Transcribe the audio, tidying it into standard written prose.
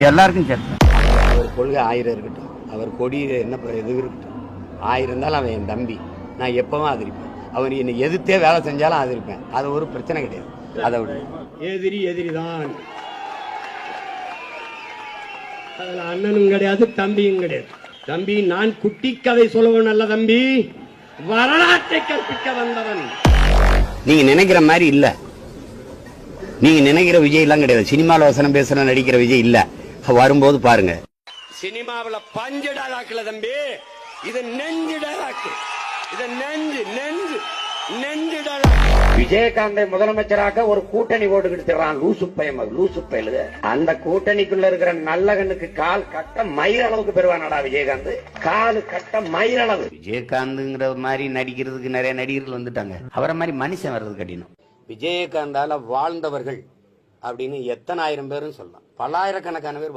எல்லாருக்கும் சேர்த்து. அவர் கொள்கை 1000 இருக்கட்டும், அவர் கொடி என்ன எது இருக்கட்டும், 1000 இருந்தாலும் அவன் என் தம்பி, நான் எப்பவும் ஆதரிப்பேன். அவர் என்னை எதிர்த்தே வேலை செஞ்சாலும் ஆதரிப்பேன். அது ஒரு பிரச்சனை கிடையாது. அதை விட எதிரி எதிரிதான், அதுல அண்ணனும் கிடையாது தம்பியும் கிடையாது. தம்பி நான் குட்டி கதை சொல்லுவன் அல்ல தம்பி, வரலாற்றை கற்பிக்க வந்தவன். நீங்க நினைக்கிற மாதிரி இல்ல, நீங்க நினைக்கிற விஜய் எல்லாம் கிடையாது. சினிமாவில் வசனம் பேசுற நடிக்கிற விஜய் இல்ல. வரும்போது பாருங்க. சினிமாவில் பஞ்சு டாலாக்குல தம்பி, இது நெஞ்சு டாலாக்கு, இது நெஞ்சு நெஞ்சு நெஞ்சு டாலாக்கு. விஜயகாந்தை முதலமைச்சராக ஒரு கூட்டணி ஓட்டு கிடைச்சிடறான். லூசு பயலுது. அந்த கூட்டணிக்குள்ள இருக்கிற நல்லகனுக்கு கால் கட்ட மயிர் அளவுக்கு பெறுவானடா விஜயகாந்த். காலு கட்ட மயிர் அளவு. விஜயகாந்த்ங்கிற மாதிரி நடிக்கிறதுக்கு நிறைய நடிகர்கள் வந்துட்டாங்க. அவரை மாதிரி மனுஷன் வர்றது கடினம். விஜயகாந்தால வாழ்ந்தவர்கள் அப்படின்னு எத்தனை ஆயிரம் பேரும் சொல்லலாம். பல்லாயிரக்கணக்கான பேர்